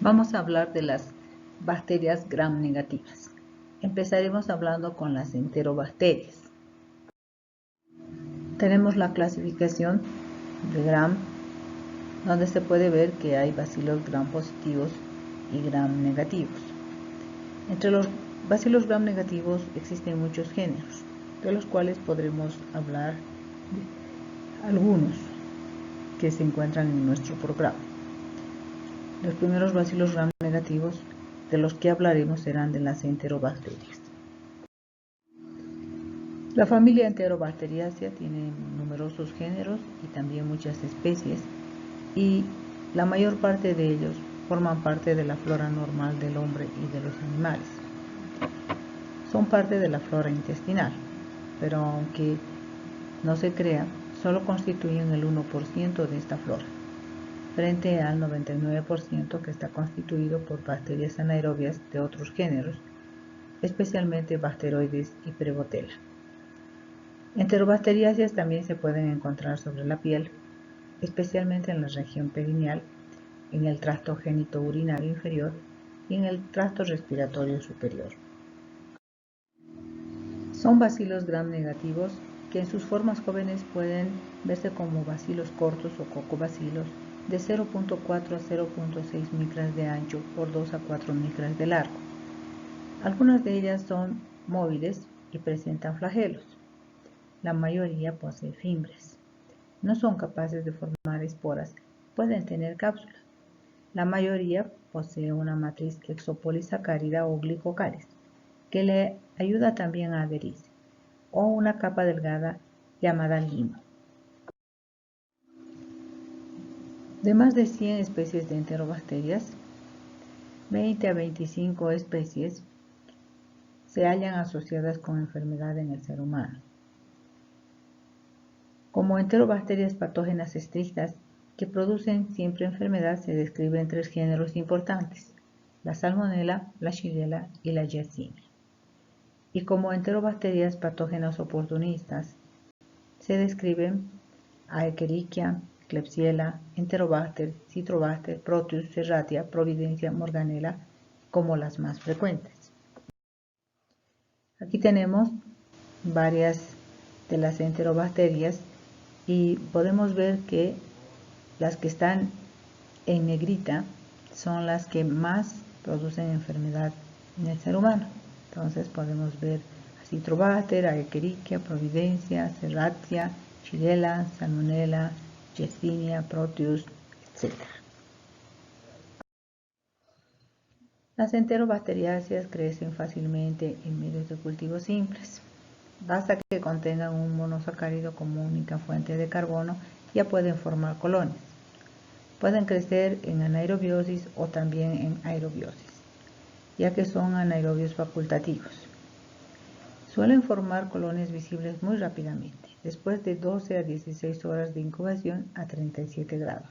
Vamos a hablar de las bacterias gram negativas. Empezaremos hablando con las enterobacterias. Tenemos la clasificación de gram, donde se puede ver que hay bacilos gram positivos y gram negativos. Entre los bacilos gram negativos existen muchos géneros, de los cuales podremos hablar de algunos que se encuentran en nuestro programa. Los primeros bacilos gram negativos de los que hablaremos serán de las enterobacterias. La familia Enterobacteriaceae tiene numerosos géneros y también muchas especies, y la mayor parte de ellos forman parte de la flora normal del hombre y de los animales. Son parte de la flora intestinal, pero aunque no se crea, solo constituyen el 1% de esta flora, frente al 99% que está constituido por bacterias anaerobias de otros géneros, especialmente Bacteroides y Prevotella. Enterobacteriáceas también se pueden encontrar sobre la piel, especialmente en la región perineal, en el tracto genitourinario inferior y en el tracto respiratorio superior. Son bacilos gram negativos que en sus formas jóvenes pueden verse como bacilos cortos o cocobacilos de 0.4 a 0.6 micras de ancho por 2 a 4 micras de largo. Algunas de ellas son móviles y presentan flagelos. La mayoría posee fimbres. No son capaces de formar esporas, pueden tener cápsulas. La mayoría posee una matriz exopolisacárida o glicocáliz, que le ayuda también a adherirse, o una capa delgada llamada limo. De más de 100 especies de enterobacterias, 20 a 25 especies se hallan asociadas con enfermedad en el ser humano. Como enterobacterias patógenas estrictas que producen siempre enfermedad, se describen 3 géneros importantes: la Salmonella, la Shigella y la Yersinia. Y como enterobacterias patógenas oportunistas, se describen a Escherichia, Klebsiella, Enterobacter, Citrobacter, Proteus, Serratia, Providencia, Morganella como las más frecuentes. Aquí tenemos varias de las enterobacterias y podemos ver que las que están en negrita son las que más producen enfermedad en el ser humano. Entonces podemos ver a Citrobacter, a Escherichia, Providencia, Serratia, Shigella, Salmonella, Yersinia, Proteus, etc. Las enterobacteriáceas crecen fácilmente en medios de cultivo simples. Basta que contengan un monosacárido como única fuente de carbono, ya pueden formar colonias. Pueden crecer en anaerobiosis o también en aerobiosis, ya que son anaerobios facultativos. Suelen formar colonias visibles muy rápidamente, después de 12 a 16 horas de incubación a 37 grados.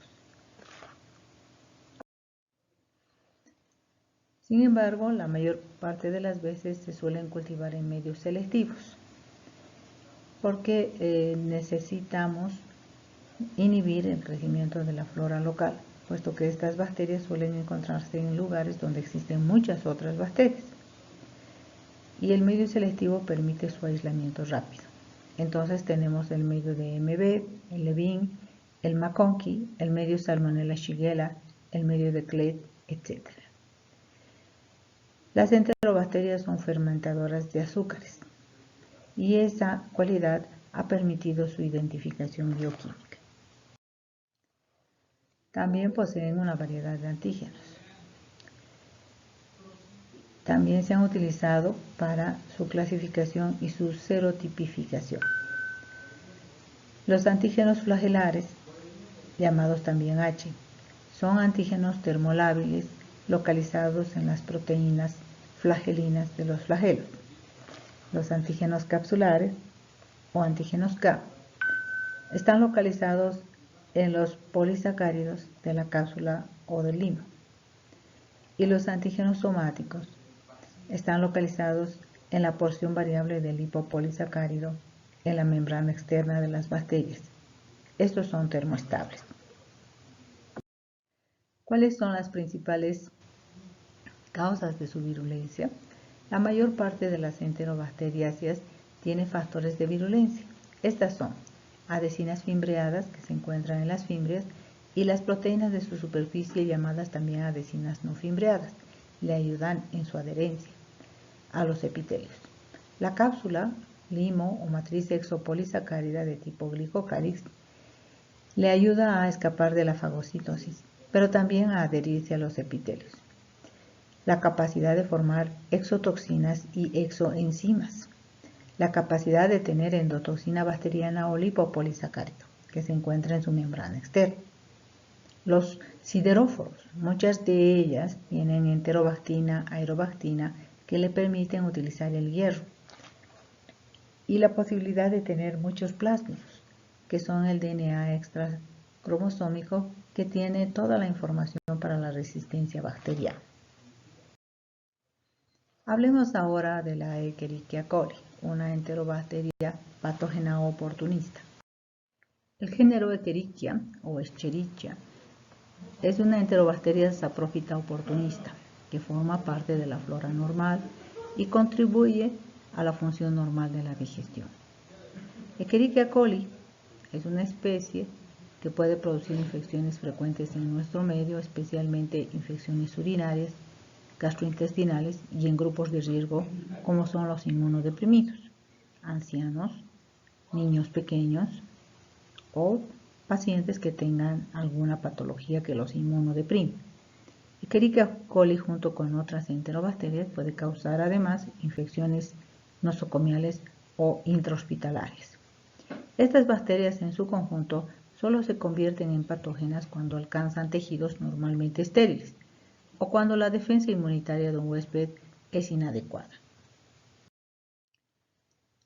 Sin embargo, la mayor parte de las veces se suelen cultivar en medios selectivos, porque necesitamos inhibir el crecimiento de la flora local, puesto que estas bacterias suelen encontrarse en lugares donde existen muchas otras bacterias. Y el medio selectivo permite su aislamiento rápido. Entonces tenemos el medio de MB, el Levin, el McConkey, el medio Salmonella Shigella, el medio de Clade, etc. Las enterobacterias son fermentadoras de azúcares, y esa cualidad ha permitido su identificación bioquímica. También poseen una variedad de antígenos. También se han utilizado para su clasificación y su serotipificación. Los antígenos flagelares, llamados también H, son antígenos termolábiles localizados en las proteínas flagelinas de los flagelos. Los antígenos capsulares o antígenos K están localizados en los polisacáridos de la cápsula o del limo. Y los antígenos somáticos están localizados en la porción variable del lipopolisacárido en la membrana externa de las bacterias. Estos son termoestables. ¿Cuáles son las principales Causas de su virulencia. La mayor parte de las enterobacteriáceas tiene factores de virulencia. Estas son adhesinas fimbreadas, que se encuentran en las fimbrias, y las proteínas de su superficie, llamadas también adhesinas no fimbreadas, le ayudan en su adherencia a los epitelios. La cápsula, limo o matriz exopolisacárida de tipo glicocálix, le ayuda a escapar de la fagocitosis, pero también a adherirse a los epitelios. La capacidad de formar exotoxinas y exoenzimas. La capacidad de tener endotoxina bacteriana o lipopolisacárido, que se encuentra en su membrana externa. Los sideróforos, muchas de ellas tienen enterobactina, aerobactina, que le permiten utilizar el hierro. Y la posibilidad de tener muchos plásmidos, que son el DNA extracromosómico, que tiene toda la información para la resistencia bacteriana. Hablemos ahora de la Escherichia coli, una enterobacteria patógena oportunista. El género Escherichia o Escherichia es una enterobacteria saprófita oportunista que forma parte de la flora normal y contribuye a la función normal de la digestión. Escherichia coli es una especie que puede producir infecciones frecuentes en nuestro medio, especialmente infecciones urinarias, gastrointestinales y en grupos de riesgo como son los inmunodeprimidos, ancianos, niños pequeños o pacientes que tengan alguna patología que los inmunodeprime. Escherichia coli junto con otras enterobacterias puede causar además infecciones nosocomiales o intrahospitalarias. Estas bacterias en su conjunto solo se convierten en patógenas cuando alcanzan tejidos normalmente estériles o cuando la defensa inmunitaria de un huésped es inadecuada.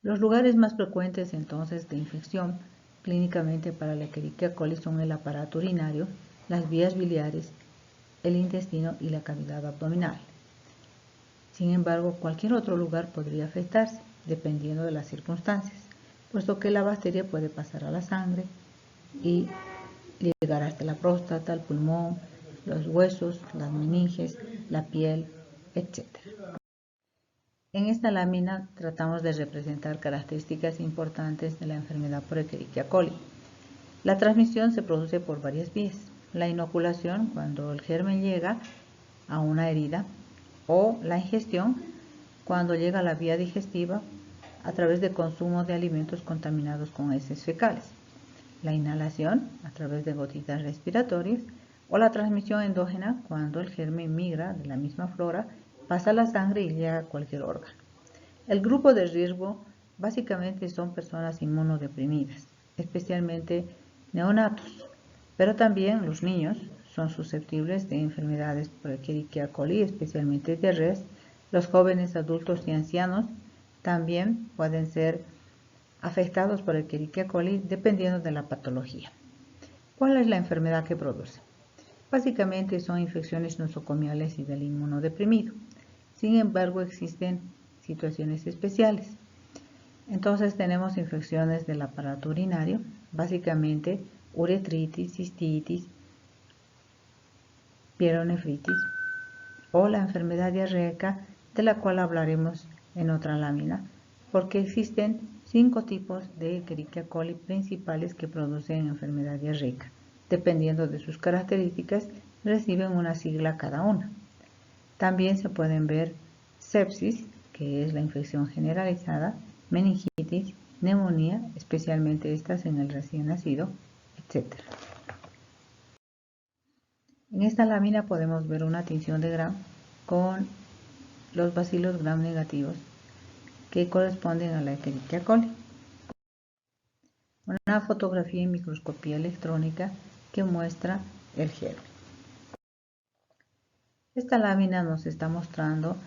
Los lugares más frecuentes entonces de infección clínicamente para la Escherichia coli son el aparato urinario, las vías biliares, el intestino y la cavidad abdominal. Sin embargo, cualquier otro lugar podría afectarse, dependiendo de las circunstancias, puesto que la bacteria puede pasar a la sangre y llegar hasta la próstata, el pulmón, los huesos, las meninges, la piel, etc. En esta lámina tratamos de representar características importantes de la enfermedad por Escherichia coli. La transmisión se produce por varias vías. La inoculación, cuando el germen llega a una herida, o la ingestión, cuando llega a la vía digestiva a través de consumo de alimentos contaminados con heces fecales. La inhalación, a través de gotitas respiratorias, o la transmisión endógena, cuando el germen migra de la misma flora, pasa a la sangre y llega a cualquier órgano. El grupo de riesgo básicamente son personas inmunodeprimidas, especialmente neonatos, pero también los niños son susceptibles de enfermedades por Escherichia coli, especialmente diarreas. Los jóvenes, adultos y ancianos también pueden ser afectados por Escherichia coli dependiendo de la patología. ¿Cuál es la enfermedad que produce? Básicamente son infecciones nosocomiales y del inmunodeprimido. Sin embargo, existen situaciones especiales. Entonces tenemos infecciones del aparato urinario, básicamente uretritis, cistitis, pielonefritis o la enfermedad diarreica, de la cual hablaremos en otra lámina, porque existen 5 tipos de Escherichia coli principales que producen enfermedad diarreica. Dependiendo de sus características, reciben una sigla cada una. También se pueden ver sepsis, que es la infección generalizada, meningitis, neumonía, especialmente estas en el recién nacido, etc. En esta lámina podemos ver una tinción de Gram con los bacilos Gram negativos que corresponden a la Escherichia coli. Una fotografía en microscopía electrónica que muestra el germen. Esta lámina nos está mostrando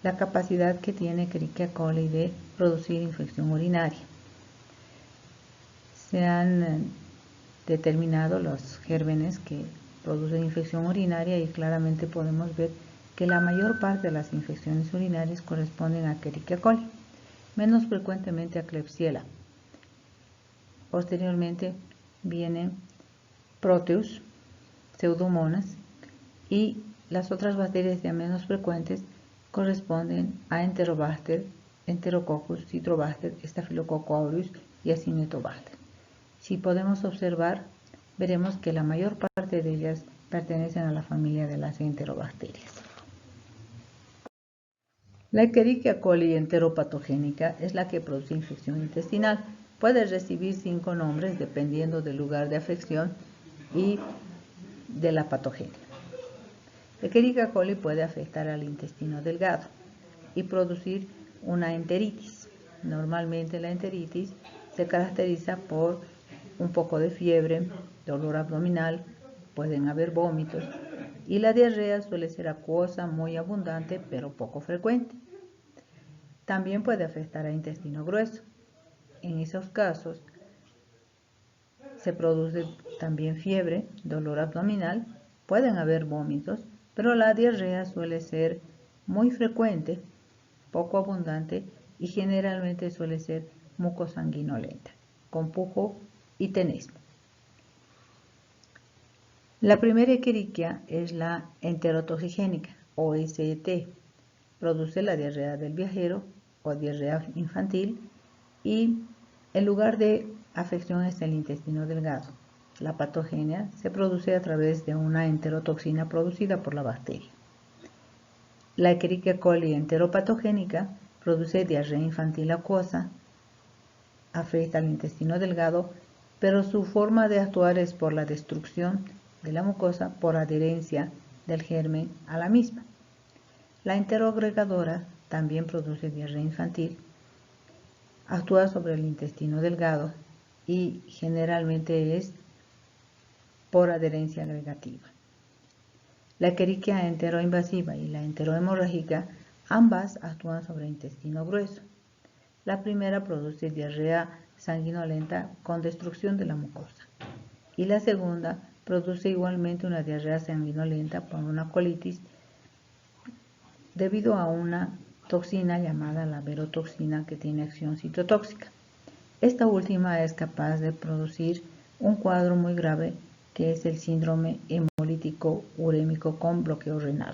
la capacidad que tiene Escherichia coli de producir infección urinaria. Se han determinado los gérmenes que producen infección urinaria y claramente podemos ver que la mayor parte de las infecciones urinarias corresponden a Escherichia coli, menos frecuentemente a Klebsiella. Posteriormente vienen Proteus, Pseudomonas y Las otras bacterias ya menos frecuentes corresponden a Enterobacter, Enterococcus, Citrobacter, Staphylococcus aureus y Acinetobacter. Si podemos observar, veremos que la mayor parte de ellas pertenecen a la familia de las enterobacterias. La Escherichia coli enteropatogénica es la que produce infección intestinal. Puede recibir 5 nombres dependiendo del lugar de afección y de la patogenia. La Escherichia coli puede afectar al intestino delgado y producir una enteritis. Normalmente la enteritis se caracteriza por un poco de fiebre, dolor abdominal, pueden haber vómitos y la diarrea suele ser acuosa, muy abundante, pero poco frecuente. También puede afectar al intestino grueso. En esos casos se produce también fiebre, dolor abdominal, pueden haber vómitos, pero la diarrea suele ser muy frecuente, poco abundante y generalmente suele ser mucosanguinolenta, con pujo y tenesmo. La primera Escherichia es la enterotoxigénica o SET. Produce la diarrea del viajero o diarrea infantil y el lugar de afección es el intestino delgado. La patogenia se produce a través de una enterotoxina producida por la bacteria. La Escherichia coli enteropatogénica produce diarrea infantil acuosa, afecta al intestino delgado, pero su forma de actuar es por la destrucción de la mucosa por adherencia del germen a la misma. La enteroagregadora también produce diarrea infantil, actúa sobre el intestino delgado y generalmente es por adherencia agregativa. La Escherichia enteroinvasiva y la enterohemorrágica ambas actúan sobre el intestino grueso. La primera produce diarrea sanguinolenta con destrucción de la mucosa y la segunda produce igualmente una diarrea sanguinolenta por una colitis debido a una toxina llamada la verotoxina que tiene acción citotóxica. Esta última es capaz de producir un cuadro muy grave que es el síndrome hemolítico urémico con bloqueo renal.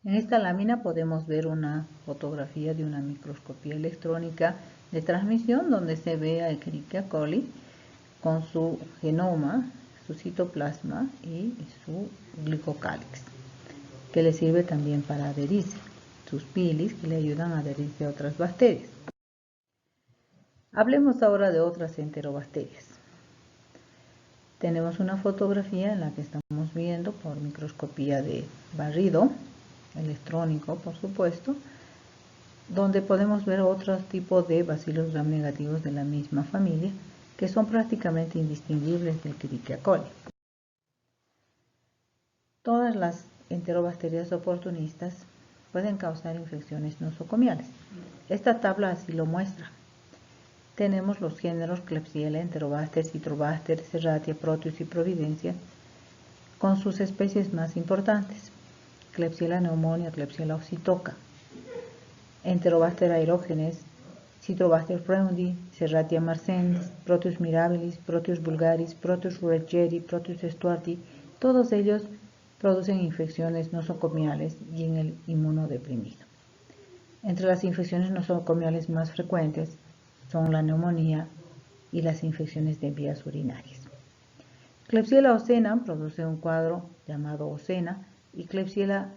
En esta lámina podemos ver una fotografía de una microscopía electrónica de transmisión donde se ve a Escherichia coli con su genoma, su citoplasma y su glicocálix, que le sirve también para adherirse, sus bilis que le ayudan a adherirse a otras bacterias. Hablemos ahora de otras enterobacterias. Tenemos una fotografía en la que estamos viendo por microscopía de barrido, electrónico por supuesto, donde podemos ver otros tipos de bacilos gram negativos de la misma familia que son prácticamente indistinguibles del Escherichia coli. Todas las enterobacterias oportunistas pueden causar infecciones nosocomiales. Esta tabla así lo muestra. Tenemos los géneros Klebsiella, Enterobacter, Citrobacter, Serratia, Proteus y Providencia con sus especies más importantes. Klebsiella pneumonia, Klebsiella oxytoca, Enterobacter aerogenes, Citrobacter freundi, Serratia marcescens, Proteus mirabilis, Proteus vulgaris, Proteus ruggieri, Proteus stuarti, todos ellos producen infecciones nosocomiales y en el inmunodeprimido. Entre las infecciones nosocomiales más frecuentes son la neumonía y las infecciones de vías urinarias. Klebsiella ocena produce un cuadro llamado ocena y Klebsiella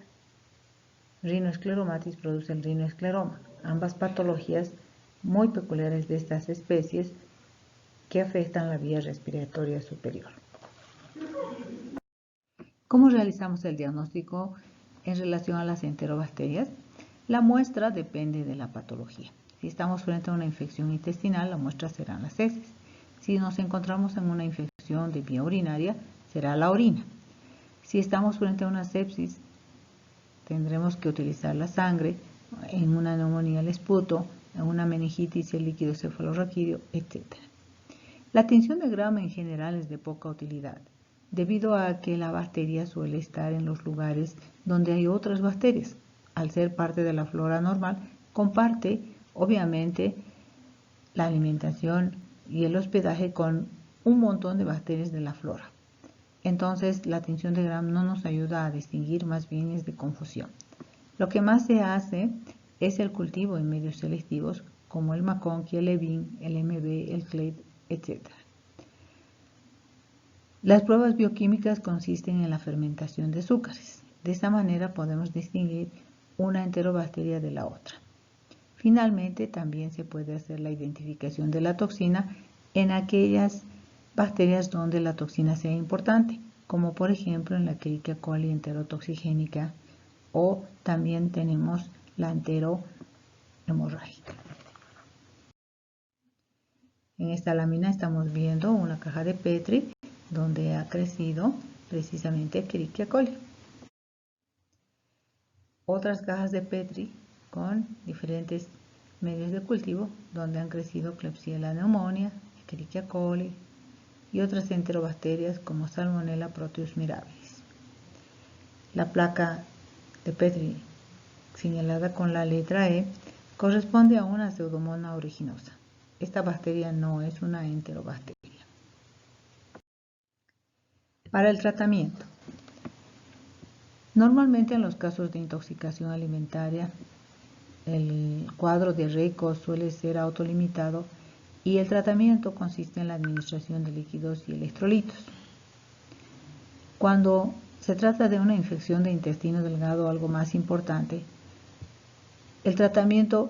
rhinoschleromatis produce el rinoescleroma, ambas patologías muy peculiares de estas especies que afectan la vía respiratoria superior. ¿Cómo realizamos el diagnóstico en relación a las enterobacterias? La muestra depende de la patología. Si estamos frente a una infección intestinal, la muestra serán las heces. Si nos encontramos en una infección de vía urinaria, será la orina. Si estamos frente a una sepsis, tendremos que utilizar la sangre, en una neumonía el esputo, en una meningitis el líquido cefalorraquídeo, etc. La tinción de Gram en general es de poca utilidad, debido a que la bacteria suele estar en los lugares donde hay otras bacterias. Al ser parte de la flora normal, comparte obviamente la alimentación y el hospedaje con un montón de bacterias de la flora. entonces la tensión de Gram no nos ayuda a distinguir, más bien es de confusión. Lo que más se hace es el cultivo en medios selectivos como el McConkey, el Levin, el MB, el Clade, etc. Las pruebas bioquímicas consisten en la fermentación de azúcares. De esta manera podemos distinguir una enterobacteria de la otra. Finalmente, también se puede hacer la identificación de la toxina en aquellas bacterias donde la toxina sea importante, como por ejemplo en la Escherichia coli enterotoxigénica, o también tenemos la enterohemorrágica. En esta lámina estamos viendo una caja de Petri donde ha crecido precisamente Escherichia coli. Otras cajas de Petri con diferentes medios de cultivo donde han crecido Klebsiella pneumoniae, Escherichia coli y otras enterobacterias como Salmonella proteus mirabilis. La placa de Petri señalada con la letra E corresponde a una Pseudomonas aeruginosa. Esta bacteria no es una enterobacteria. Para el tratamiento. Normalmente en los casos de intoxicación alimentaria, el cuadro diarreico suele ser autolimitado y el tratamiento consiste en la administración de líquidos y electrolitos. Cuando se trata de una infección de intestino delgado o algo más importante, el tratamiento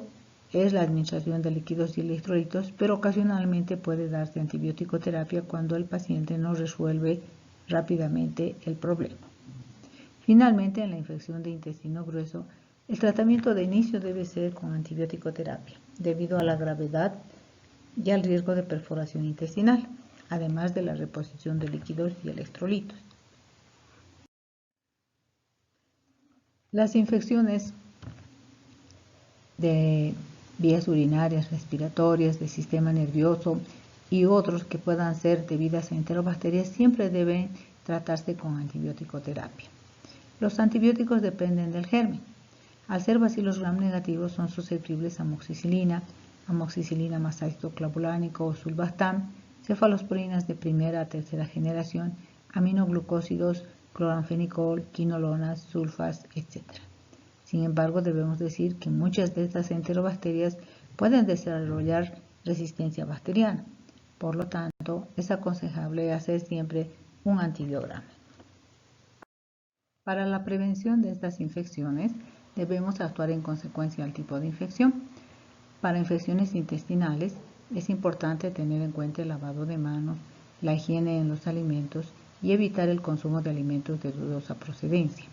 es la administración de líquidos y electrolitos, pero ocasionalmente puede darse antibiótico terapia cuando el paciente no resuelve rápidamente el problema. Finalmente, en la infección de intestino grueso, el tratamiento de inicio debe ser con antibiótico terapia, debido a la gravedad y al riesgo de perforación intestinal, además de la reposición de líquidos y electrolitos. Las infecciones de vías urinarias, respiratorias, del sistema nervioso y otros que puedan ser debidas a enterobacterias siempre deben tratarse con antibiótico terapia. Los antibióticos dependen del germen. Al ser bacilos gram negativos son susceptibles a amoxicilina más ácido clavulánico o sulbastam, cefalosporinas de primera a tercera generación, aminoglucósidos, cloranfenicol, quinolonas, sulfas, etc. Sin embargo, debemos decir que muchas de estas enterobacterias pueden desarrollar resistencia bacteriana. Por lo tanto, es aconsejable hacer siempre un antibiograma. Para la prevención de estas infecciones, debemos actuar en consecuencia al tipo de infección. Para infecciones intestinales, es importante tener en cuenta el lavado de manos, la higiene en los alimentos y evitar el consumo de alimentos de dudosa procedencia.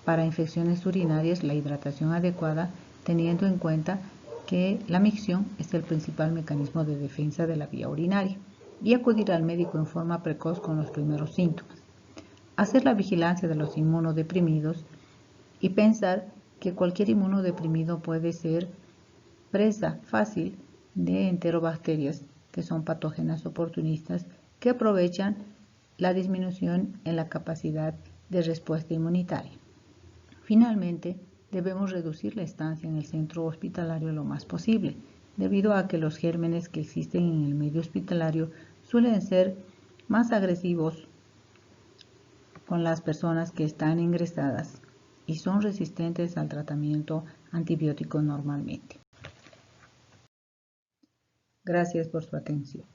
Para infecciones urinarias, la hidratación adecuada, teniendo en cuenta que la micción es el principal mecanismo de defensa de la vía urinaria, y acudir al médico en forma precoz con los primeros síntomas. Hacer la vigilancia de los inmunodeprimidos y pensar que cualquier inmunodeprimido puede ser presa fácil de enterobacterias que son patógenas oportunistas que aprovechan la disminución en la capacidad de respuesta inmunitaria. Finalmente, debemos reducir la estancia en el centro hospitalario lo más posible, debido a que los gérmenes que existen en el medio hospitalario suelen ser más agresivos con las personas que están ingresadas y son resistentes al tratamiento antibiótico normalmente. Gracias por su atención.